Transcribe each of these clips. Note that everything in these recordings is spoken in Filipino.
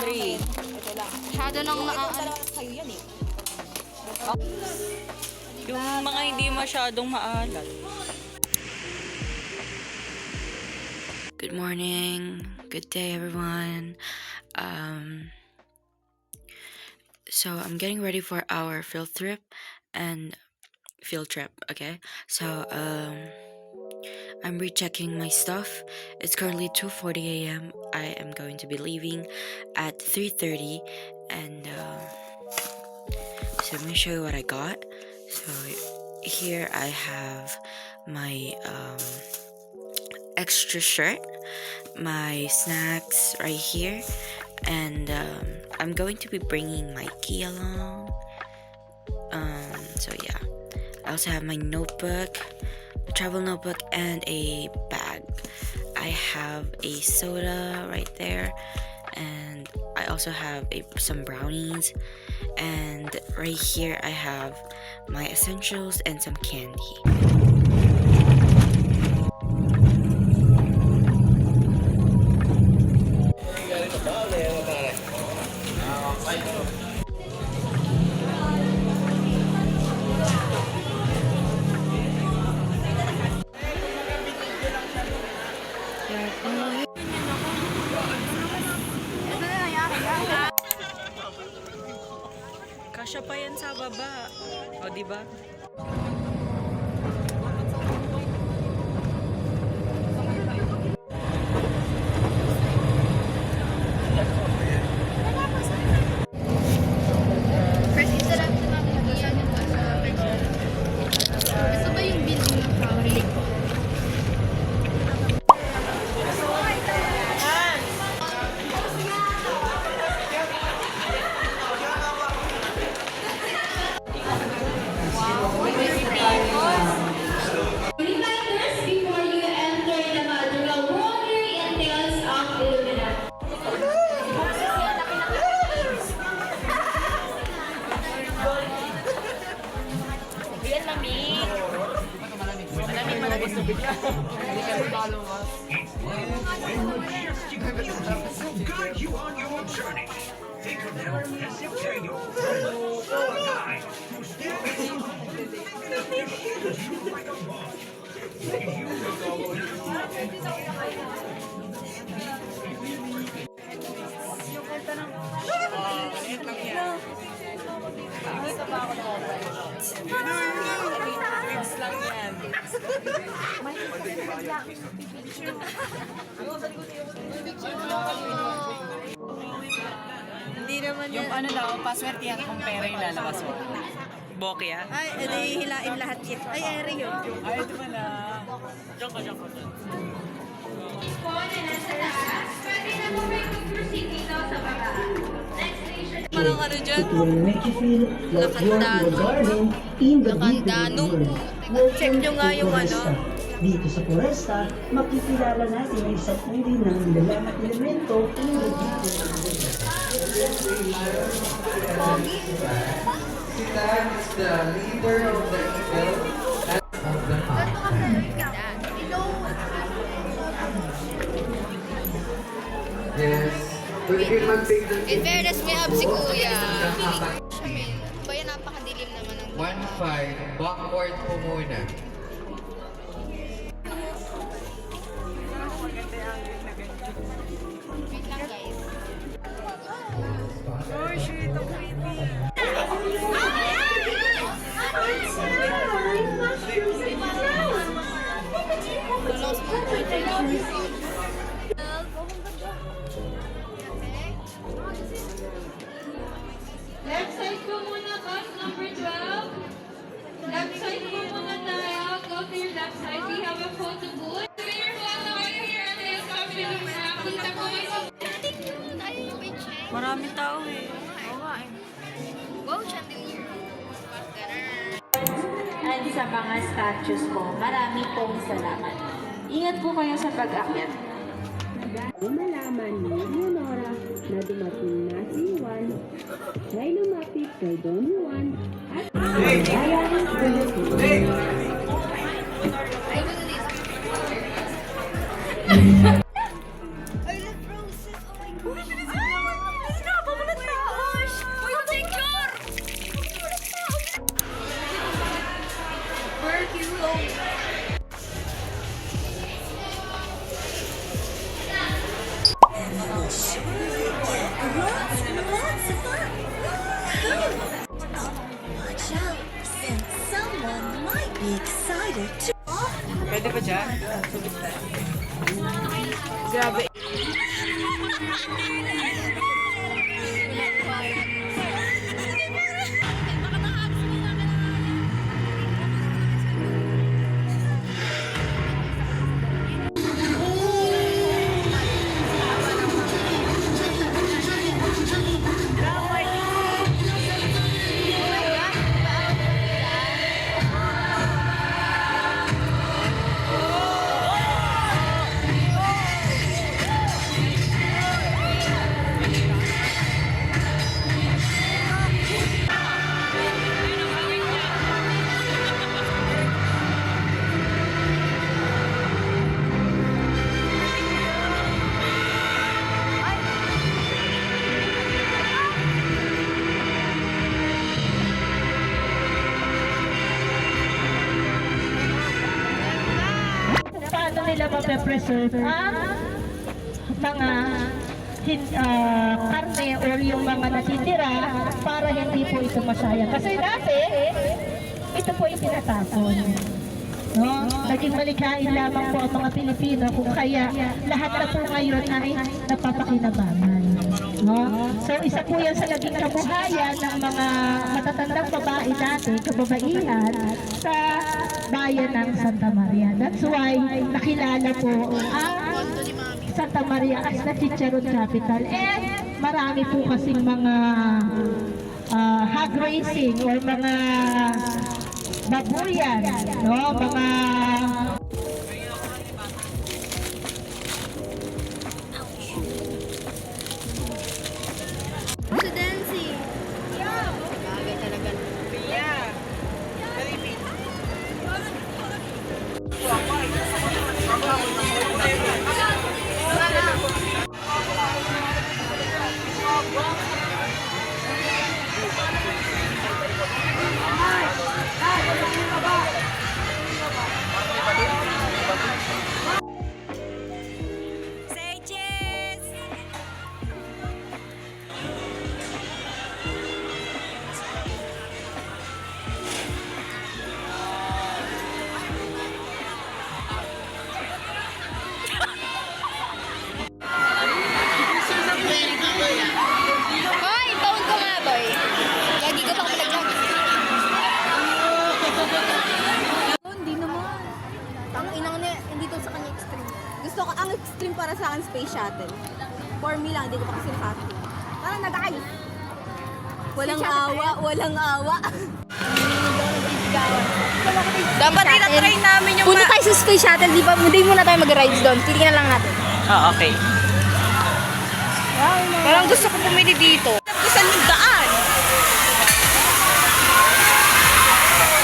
3. Ito lang. Masyado nang Ito naan. talaga sa'yo yan eh. Yung mga hindi masyadong maalat. Good morning. Good day, everyone. So I'm getting ready for our field trip, okay? So, I'm rechecking my stuff. It's currently 2:40 a.m. I am going to be leaving at 3:30, and so let me show you what I got. So here I have my extra shirt, my snacks right here, and I'm going to be bringing my key along. So yeah, I also have my notebook, a travel notebook, and a bag. I have a soda right there, and I also have some brownies, and right here I have my essentials and some candy. Kasya pa yan sa baba. O, diba? First, isa lang sa mga nag-iyan yung sa picture. Gusto ba yung building ng flowery? Reminders before you enter the Madrigal water entails of Illuminati. Yan, mami. Malamig sa bigyan. Hindi ka follow us. will guide you on your journey. Think of them as if they're your friends. A guide who still makes you like a boss. Lang yan. Hindi naman Yung yan. ano daw, paswerte yan kung pera yung lalabas mo. Bokya? Ay, edi hilain lahat yun. Ay, eri yun. Ay, ito pala. Po na nasa taas. Pwede na po kayo mag-proceed dito sa baba. Next station. Parang ano dyan? It will make you feel like you're in the garden in the Lakandano. Check nyo nga yung ano. Dito sa Foresta, makikilala natin ang isa't uri ng nilalang at elemento tulad dito. Satan is the leader of the evil of the heart. Yes. Pwede kayo mag-take the In fairness, may hub si Kuya. Siya, men. Ba yan, napakadilim naman ng 1-5. Backward po muna. wait lang, guys. Left side po muna, bus number 12. Left side po muna tayo. Go to your left side. We have a photo booth. May your photo kayo here at the coffee room. Punta po kayo. Tayo yung may check. Marami tao eh. Oo nga eh. Wow, chandelier. Ganun. And sa mga statues po, marami pong salamat. Ingat po kayo sa pag-akyat. Malaman ni Leonora na dumating na si Juan, may lumapit kay Don Juan at bayan ng I love roses. Oh my gosh. Pwede ba dyan? Paano nila mape-preserve ang mga karne or yung mga natitira para hindi po ito masayang. Kasi dati, ito po yung tinatapon. No? Naging malikhain lamang po ang mga Pilipino kung kaya lahat na po ngayon ay napapakinabangan. No? So isa po yan sa naging kabuhayan ng mga matatandang babae dati, kababaihan sa bayan ng Santa Maria. That's why nakilala po ang Santa Maria as the Chicharon capital. And marami po kasing mga hog racing or mga babuyan, no? Mga Presidency. Bagay talaga. Hoy, taon ko nga, boy. Lagi ko pang pinag-vlog. Hindi naman. Ang inang niya, hindi to sa kanya extreme. Gusto ko, ang extreme para sa akin, space shuttle. For me lang, hindi ko pa kasi happy. Parang nag-ayos. Walang awa, walang awa. Dapat tinatry namin yung Punta tayo sa space shuttle, di ba? Hindi muna tayo mag-rides doon. Titingnan lang natin. Ah, okay. Parang gusto ko pumili dito. Saan yung daan?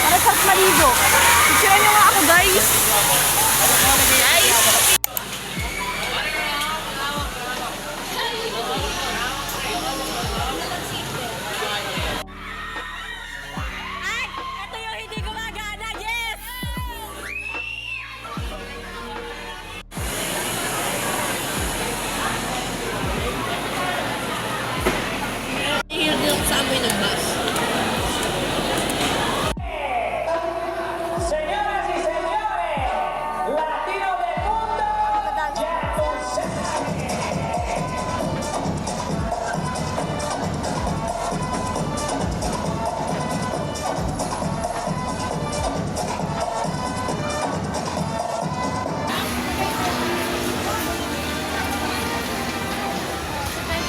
Para sa maligo. Picturean nyo nga ako, guys.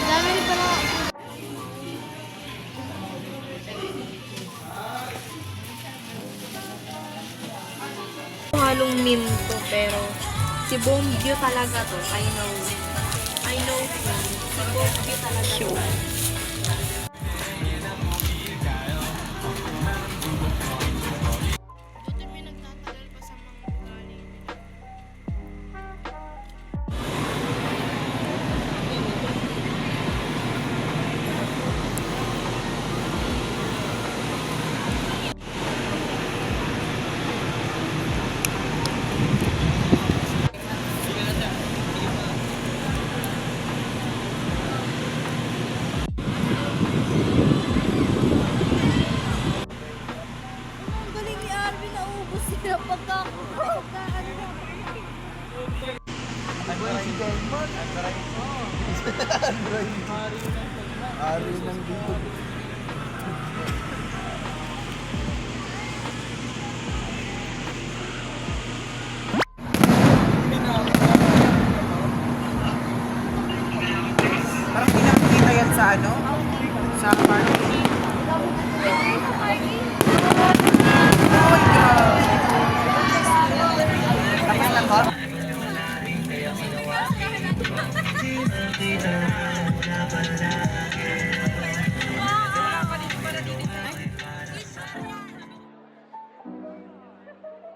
Dami rin pala. Halong meme to, pero si Bombio talaga to. I know. I know him. Si Bombio talaga to. Tapos sila pagka Ari ng dito. Parang pinakikita yan sa ano? Sa party. Oh my God! Tapos na ba?